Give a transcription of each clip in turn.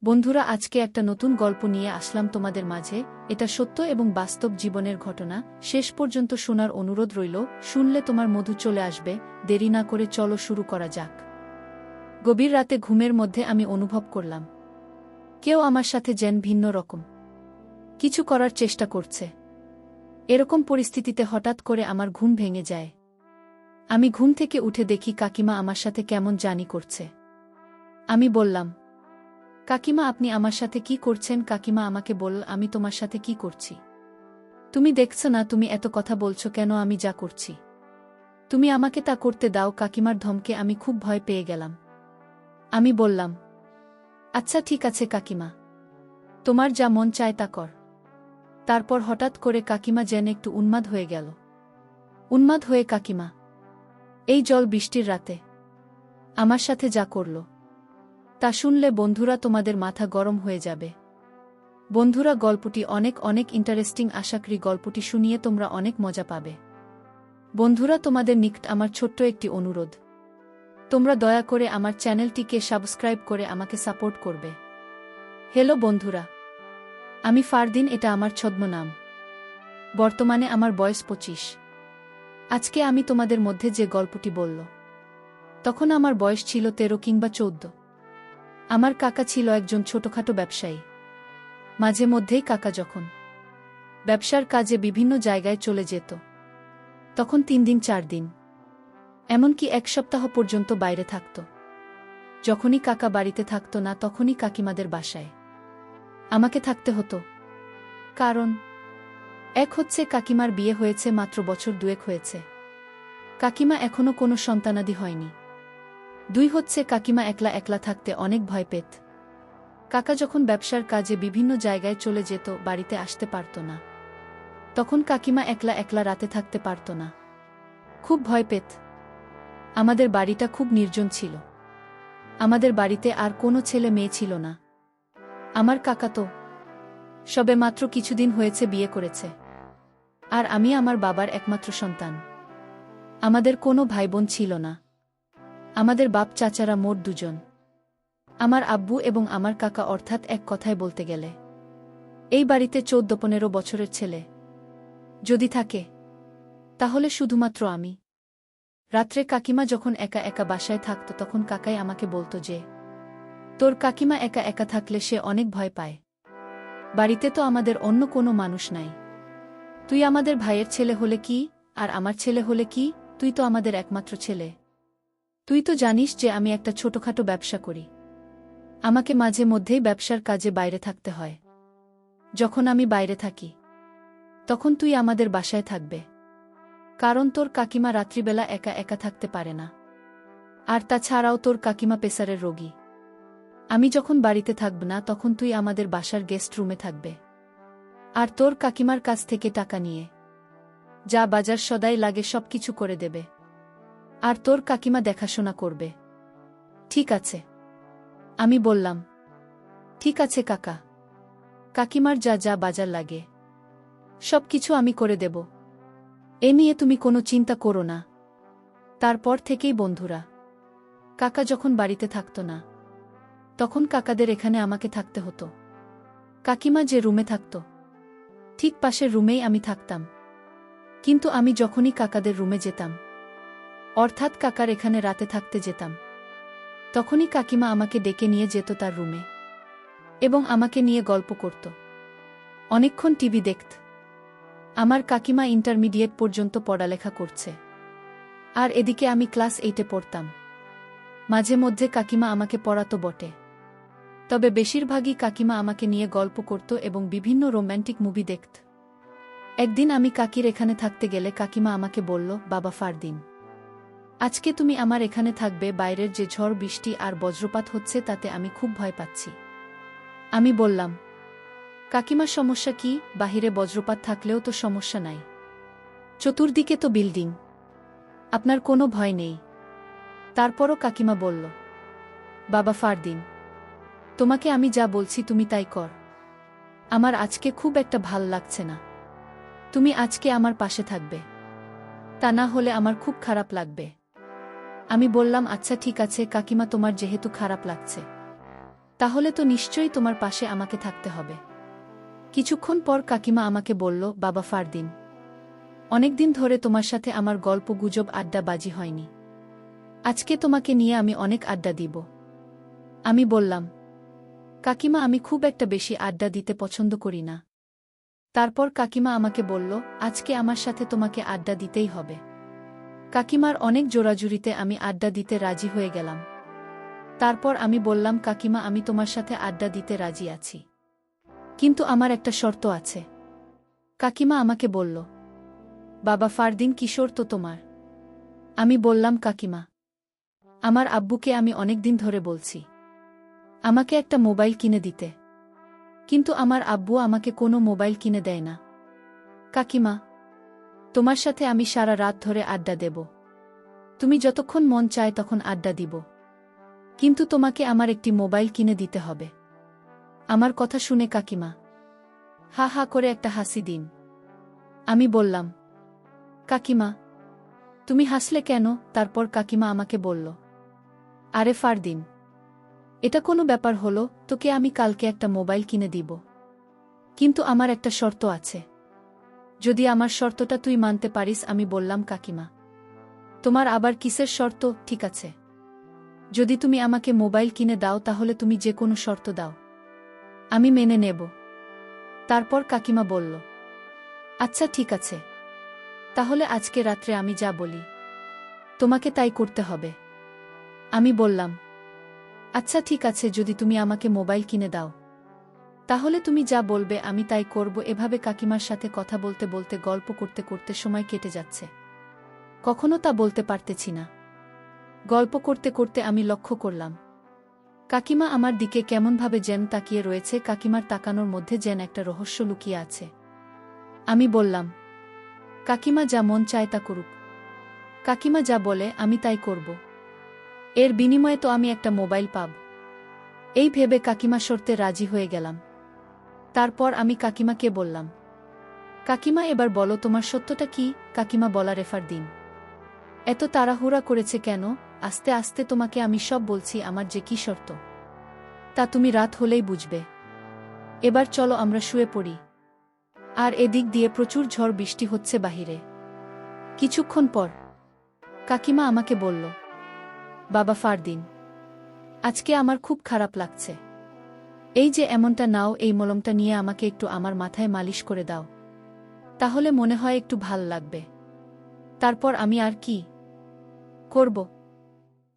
বন্ধুরা, আজকে একটা নতুন গল্প নিয়ে আসলাম তোমাদের মাঝে। এটা সত্য এবং বাস্তব জীবনের ঘটনা। শেষ পর্যন্ত শোনার অনুরোধ রইল। শুনলে তোমার মধু চলে আসবে। দেরি না করে চলো শুরু করা যাক। গভীর রাতে ঘুমের মধ্যে আমি অনুভব করলাম কেউ আমার সাথে যেন ভিন্ন রকম কিছু করার চেষ্টা করছে। এরকম পরিস্থিতিতে হঠাৎ করে আমার ঘুম ভেঙে যায়। আমি ঘুম থেকে উঠে দেখি কাকিমা আমার সাথে কেমন জানি করছে। আমি বললাম, কাকিমা, আপনি আমার সাথে কি করছেন? কাকিমা আমাকে বলল, আমি তোমার সাথে কি করছি? তুমি দেখছো না তুমি এত কথা বলছো কেন? আমি যা করছি তুমি আমাকে তা করতে দাও। কাকিমার ধমকে আমি খুব ভয় পেয়ে গেলাম। আমি বললাম, আচ্ছা ঠিক আছে কাকিমা, তোমার যা মন চায় তা কর। তারপর হঠাৎ করে কাকিমা যেন একটু উন্মাদ হয়ে গেল। উন্মাদ হয়ে কাকিমা এই জল বৃষ্টির রাতে আমার সাথে যা করল তা শুনলে বন্ধুরা তোমাদের মাথা গরম হয়ে যাবে। বন্ধুরা, গল্পটি অনেক অনেক ইন্টারেস্টিং। আশা করি গল্পটি শুনিয়ে তোমরা অনেক মজা পাবে। বন্ধুরা, তোমাদের নিকট আমার ছোট্ট একটি অনুরোধ, তোমরা দয়া করে আমার চ্যানেলটিকে সাবস্ক্রাইব করে আমাকে সাপোর্ট করবে। হ্যালো বন্ধুরা, আমি ফারদিন, এটা আমার ছদ্মনাম। বর্তমানে আমার বয়স 25। আজকে আমি তোমাদের মধ্যে যে গল্পটি বলল, তখন আমার বয়স ছিল 13 কিংবা 14। আমার কাকা ছিল একজন ছোটখাটো ব্যবসায়ী। মাঝে মধ্যেই কাকা যখন ব্যবসার কাজে বিভিন্ন জায়গায় চলে যেত, তখন 3 দিন 4 দিন, এমনকি 1 সপ্তাহ পর্যন্ত বাইরে থাকত। যখনই কাকা বাড়িতে থাকত না, তখনই কাকিমাদের বাসায় আমাকে থাকতে হতো। কারণ এক হচ্ছে, কাকিমার বিয়ে হয়েছে মাত্র বছর 2 হয়েছে, কাকিমা এখনো কোনো সন্তানাদি হয়নি। 2 হচ্ছে, কাকিমা একলা একলা থাকতে অনেক ভয় পেত। কাকা যখন ব্যবসার কাজে বিভিন্ন জায়গায় চলে যেত, বাড়িতে আসতে পারত না, তখন কাকিমা একলা একলা রাতে থাকতে পারত না, খুব ভয় পেত। আমাদের বাড়িটা খুব নির্জন ছিল। আমাদের বাড়িতে আর কোনো ছেলে মেয়ে ছিল না। আমার কাকা তো সবে মাত্র কিছুদিন হয়েছে বিয়ে করেছে, আর আমি আমার বাবার একমাত্র সন্তান। আমাদের কোনো ভাইবোন ছিল না। আমাদের বাপ চাচারা মোট 2 জন, আমার আব্বু এবং আমার কাকা, অর্থাৎ এক কথায় বলতে গেলে এই বাড়িতে 14-15 বছরের ছেলে যদি থাকে, তাহলে শুধুমাত্র আমি। রাত্রে কাকিমা যখন একা একা বাসায় থাকত, তখন কাকাই আমাকে বলতো যে, তোর কাকিমা একা একা থাকলে সে অনেক ভয় পায়। বাড়িতে তো আমাদের অন্য কোনো মানুষ নাই। তুই আমাদের ভাইয়ের ছেলে হলে কি, আর আমার ছেলে হলে কি? তুই তো আমাদের একমাত্র ছেলে। তুই তো জানিস যে আমি একটা ছোটখাটো ব্যবসা করি। আমাকে মাঝে মধ্যেই ব্যবসার কাজে বাইরে থাকতে হয়। যখন আমি বাইরে থাকি, তখন তুই আমাদের বাসায় থাকবে, কারণ তোর কাকিমা রাত্রিবেলা একা একা থাকতে পারে না। আর তাছাড়াও তোর কাকিমা প্রেসারের রোগী। আমি যখন বাড়িতে থাকব না, তখন তুই আমাদের বাসার গেস্ট রুমে থাকবে, আর তোর কাকিমার কাছ থেকে টাকা নিয়ে যা বাজার সদাই লাগে সবকিছু করে দেবে, আর তোর কাকিমা দেখাশোনা করবে। ঠিক আছে? আমি বললাম, ঠিক আছে কাকা, কাকিমার যা যা বাজার লাগে সবকিছু আমি করে দেব, এ নিয়ে তুমি কোনো চিন্তা করো না। তারপর থেকেই বন্ধুরা, কাকা যখন বাড়িতে থাকত না, তখন কাকাদের এখানে আমাকে থাকতে হতো। কাকিমা যে রুমে থাকত, ঠিক পাশের রুমেই আমি থাকতাম। কিন্তু আমি যখনই কাকাদের রুমে যেতাম, অর্থাৎ কাকার এখানে রাতে থাকতে যেতাম, তখনই কাকিমা আমাকে ডেকে নিয়ে যেত তার রুমে, এবং আমাকে নিয়ে গল্প করত, অনেকক্ষণ টিভি দেখত। আমার কাকিমা ইন্টারমিডিয়েট পর্যন্ত পড়ালেখা করছে, আর এদিকে আমি ক্লাস 8-এ পড়তাম। মাঝে মধ্যে কাকিমা আমাকে পড়াতো বটে, তবে বেশিরভাগই কাকিমা আমাকে নিয়ে গল্প করত এবং বিভিন্ন রোম্যান্টিক মুভি দেখত। একদিন আমি কাকির এখানে থাকতে গেলে কাকিমা আমাকে বলল, বাবা ফারদিন, আজকে তুমি আমার এখানে থাকবে। বাইরের যে ঝড় বৃষ্টি আর বজ্রপাত হচ্ছে, তাতে আমি খুব ভয় পাচ্ছি। আমি বললাম, কাকিমা সমস্যা কি? বাহিরে বজ্রপাত থাকলেও তো সমস্যা নাই, চতুর্দিকে তো বিল্ডিং, আপনার কোনো ভয় নেই। তারপরও কাকিমা বলল, বাবা ফারদিন, তোমাকে আমি যা বলছি তুমি তাই কর। আমার আজকে খুব একটা ভাল লাগছে না। তুমি আজকে আমার পাশে থাকবে, তা না হলে আমার খুব খারাপ লাগবে। আমি বললাম, আচ্ছা ঠিক আছে কাকিমা, তোমার যেহেতু খারাপ লাগছে, তাহলে তো নিশ্চয়ই তোমার পাশে আমাকে থাকতে হবে। কিছুক্ষণ পর কাকিমা আমাকে বলল, বাবা ফারদিন, অনেকদিন ধরে তোমার সাথে আমার গল্প গুজব আড্ডা বাজি হয়নি। আজকে তোমাকে নিয়ে আমি অনেক আড্ডা দিব। আমি বললাম, কাকিমা আমি খুব একটা বেশি আড্ডা দিতে পছন্দ করি না। তারপর কাকিমা আমাকে বলল, আজকে আমার সাথে তোমাকে আড্ডা দিতেই হবে। কাকিমার অনেক জোরাজুরিতে আমি আড্ডা দিতে রাজি হয়ে গেলাম। তারপর আমি বললাম, কাকিমা আমি তোমার সাথে আড্ডা দিতে রাজি আছি, কিন্তু আমার একটা শর্ত আছে। কাকিমা আমাকে বলল, বাবা ফারদিন কি শর্ত তোমার? আমি বললাম, কাকিমা আমার আব্বুকে আমি অনেকদিন ধরে বলছি আমাকে একটা মোবাইল কিনে দিতে, কিন্তু আমার আব্বু আমাকে কোনো মোবাইল কিনে দেয় না। কাকিমা তোমার সাথে আমি সারা রাত ধরে আড্ডা দেব, তুমি যতক্ষণ মন চায় তখন আড্ডা দিব, কিন্তু তোমাকে আমার একটি মোবাইল কিনে দিতে হবে। আমার কথা শুনে কাকিমা হা হা করে একটা হাসি দিন। আমি বললাম, কাকিমা তুমি হাসলে কেন? তারপর কাকিমা আমাকে বলল, আরে ফারদিন, এটা কোনো ব্যাপার হলো? তোকে আমি কালকে একটা মোবাইল কিনে দিব, কিন্তু আমার একটা শর্ত আছে। যদি আমার শর্তটা তুই মানতে পারিস। আমি বললাম, কাকিমা তোমার আবার কিসের শর্ত? ঠিক আছে, যদি তুমি আমাকে মোবাইল কিনে দাও তাহলে তুমি যে কোনো শর্ত দাও, আমি মেনে নেব। তারপর কাকিমা বলল, আচ্ছা ঠিক আছে, তাহলে আজকে রাত্রে আমি যা বলি তোমাকে তাই করতে হবে। আমি বললাম, আচ্ছা ঠিক আছে, যদি তুমি আমাকে মোবাইল কিনে দাও তাহলে তুমি যা বলবে আমি তাই করব। এভাবে কাকিমার সাথে কথা বলতে বলতে গল্প করতে করতে সময় কেটে যাচ্ছে, কখনো তা বলতে পারতেছি না। গল্প করতে করতে আমি লক্ষ্য করলাম কাকিমা আমার দিকে কেমনভাবে যেন তাকিয়ে রয়েছে। কাকিমার তাকানোর মধ্যে যেন একটা রহস্য লুকিয়ে আছে। আমি বললাম, কাকিমা যা মন চায় তা করুক, কাকিমা যা বলে আমি তাই করব, এর বিনিময়ে তো আমি একটা মোবাইল পাব। এই ভেবে কাকিমা শর্তে রাজি হয়ে গেলাম। তারপর আমি কাকিমাকে বললাম, কাকিমা এবার বলো তোমার সত্যটা কি? কাকিমা বলা, ফারদিন এত তাড়াহুড়া করেছে কেন? আস্তে আস্তে তোমাকে আমি সব বলছি আমার যে কি শর্ত, তা তুমি রাত হলেই বুঝবে। এবার চলো আমরা শুয়ে পড়ি। আর এদিক দিয়ে প্রচুর ঝড় বৃষ্টি হচ্ছে বাহিরে। কিছুক্ষণ পর কাকিমা আমাকে বলল, বাবা ফারদিন, আজকে আমার খুব খারাপ লাগছে। এই যে এমনটা নাও, এই মলমটা নিয়ে আমাকে একটু আমার মাথায় মালিশ করে দাও, তাহলে মনে হয় একটু ভাল লাগবে। তারপর আমি আর কি করব,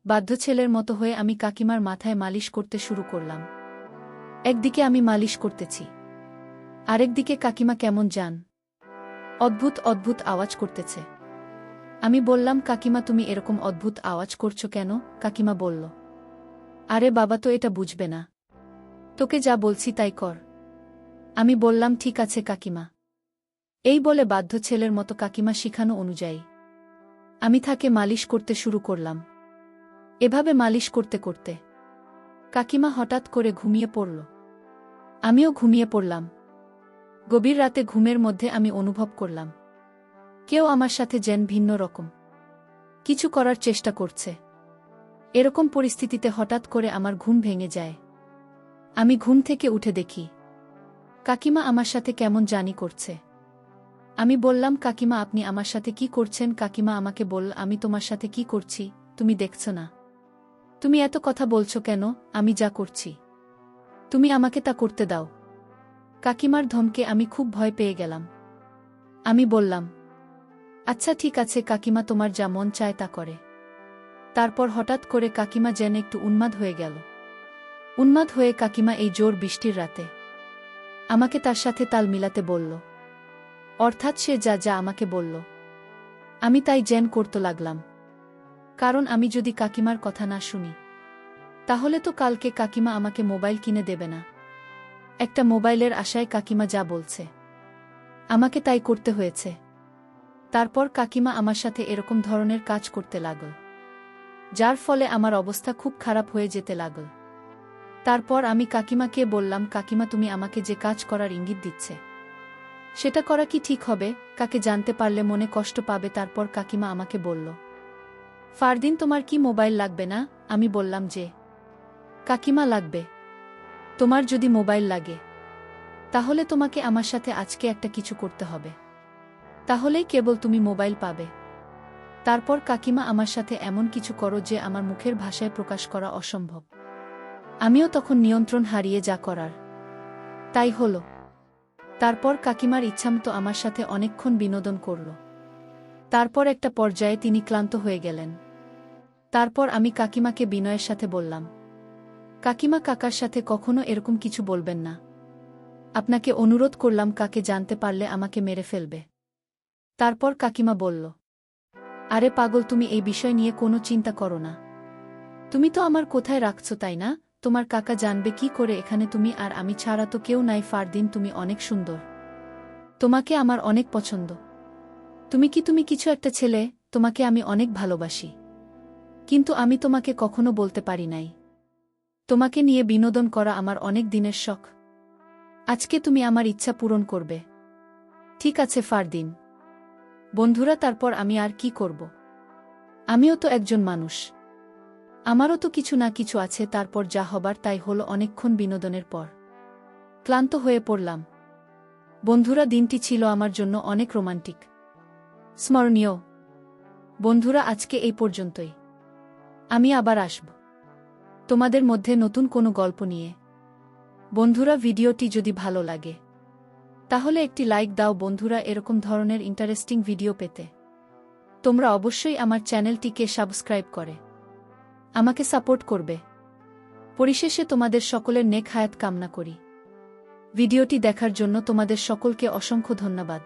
বাধ্য ছেলের মতো হয়ে আমি কাকিমার মাথায় মালিশ করতে শুরু করলাম। একদিকে আমি মালিশ করতেছি, আরেকদিকে কাকিমা কেমন জান অদ্ভুত অদ্ভুত আওয়াজ করতেছে। আমি বললাম, কাকিমা তুমি এরকম অদ্ভুত আওয়াজ করছো কেন? কাকিমা বলল, আরে বাবা তো এটা বুঝবে না, তোকে যা বলছি তাই কর। আমি বললাম, ঠিক আছে কাকিমা। এই বলে বাধ্য ছেলের মতো কাকিমা শিখানো অনুযায়ী আমি তাকে মালিশ করতে শুরু করলাম। এভাবে মালিশ করতে করতে কাকিমা হঠাৎ করে ঘুমিয়ে পড়ল। আমিও ঘুমিয়ে পড়লাম। গভীর রাতে ঘুমের মধ্যে আমি অনুভব করলাম কেউ আমার সাথে যেন ভিন্ন রকম কিছু করার চেষ্টা করছে। এরকম পরিস্থিতিতে হঠাৎ করে আমার ঘুম ভেঙে যায়। আমি ঘুম থেকে উঠে দেখি কাকিমা আমার সাথে কেমন জানি করছে। আমি বললাম, কাকিমা আপনি আমার সাথে কি করছেন? কাকিমা আমাকে বলল, আমি তোমার সাথে কি করছি তুমি দেখছ না? তুমি এত কথা বলছো কেন? আমি যা করছি তুমি আমাকে তা করতে দাও। কাকিমার ধমকে আমি খুব ভয় পেয়ে গেলাম। আমি বললাম, আচ্ছা ঠিক আছে কাকিমা, তোমার যা মন চায় তা করে। তারপর হঠাৎ করে কাকিমা যেন একটু উন্মাদ হয়ে গেল। উন্মাদ হয়ে কাকিমা এই জোর বৃষ্টির রাতে আমাকে তার সাথে তাল মিলাতে বলল, অর্থাৎ সে যা যা আমাকে বলল আমি তাই যেন করতে লাগলাম। কারণ আমি যদি কাকিমার কথা না শুনি তাহলে তো কালকে কাকিমা আমাকে মোবাইল কিনে দেবে না। একটা মোবাইলের আশায় কাকিমা যা বলছে আমাকে তাই করতে হয়েছে। তারপর কাকিমা আমার সাথে এরকম ধরনের কাজ করতে লাগল, যার ফলে আমার অবস্থা খুব খারাপ হয়ে যেতে লাগল। তারপর আমি কাকিমাকে বললাম, কাকিমা তুমি আমাকে যে কাজ করার ইঙ্গিত দিচ্ছে সেটা করা কি ঠিক হবে? কাকে জানতে পারলে মনে কষ্ট পাবে। তারপর কাকিমা আমাকে বলল, ফারদিন তোমার কি মোবাইল লাগবে না? আমি বললাম যে কাকিমা লাগবে। তোমার যদি মোবাইল লাগে তাহলে তোমাকে আমার সাথে আজকে একটা কিছু করতে হবে, তাহলেই কেবল তুমি মোবাইল পাবে। তারপর কাকিমা আমার সাথে এমন কিছু করো যে আমার মুখের ভাষায় প্রকাশ করা অসম্ভব। আমিও তখন নিয়ন্ত্রণ হারিয়ে যা করার তাই হল। তারপর কাকিমার ইচ্ছামতো আমার সাথে অনেকক্ষণ বিনোদন করল। তারপর একটা পর্যায়ে তিনি ক্লান্ত হয়ে গেলেন। তারপর আমি কাকিমাকে বিনয়ের সাথে বললাম, কাকিমা, কাকার সাথে কখনো এরকম কিছু বলবেন না। আপনাকে অনুরোধ করলাম, কাকে জানতে পারলে আমাকে মেরে ফেলবে। তারপর কাকিমা বলল, আরে পাগল, তুমি এই বিষয় নিয়ে কোনো চিন্তা করো না। তুমি তো আমার কোথায় রাখছো, তাই না? তোমার কাকা জানবে কি করে এখানে তুমি আর আমি ছাড়া তো কেউ নাই। ফারদিন, তুমি অনেক সুন্দর, তোমাকে আমার অনেক পছন্দ। তুমি কিছু একটা ছেলে, তোমাকে আমি অনেক ভালোবাসি, কিন্তু আমি তোমাকে কখনো বলতে পারি নাই। তোমাকে নিয়ে বিনোদন করা আমার অনেক দিনের শখ। আজকে তুমি আমার ইচ্ছা পূরণ করবে। ঠিক আছে ফারদিন। বন্ধুরা, তারপর আমি আর কি করব? আমিও তো একজন মানুষ, আমারও তো কিছু না কিছু আছে। তারপর যা হবার তাই হলো। অনেকক্ষণ বিনোদনের পর ক্লান্ত হয়ে পড়লাম। বন্ধুরা, দিনটি ছিল আমার জন্য অনেক রোমান্টিক, স্মরণীয়। বন্ধুরা, আজকে এই পর্যন্তই। আমি আবার আসব তোমাদের মধ্যে নতুন কোনো গল্প নিয়ে। বন্ধুরা, ভিডিওটি যদি ভালো লাগে তাহলে একটি লাইক দাও। বন্ধুরা, এরকম ধরনের ইন্টারেস্টিং ভিডিও পেতে তোমরা অবশ্যই আমার চ্যানেলটিকে সাবস্ক্রাইব করে আমাকে সাপোর্ট করবে। পরিশেষে তোমাদের সকলের নেক হায়াত কামনা করি। ভিডিওটি দেখার জন্য তোমাদের সকলকে অসংখ্য ধন্যবাদ।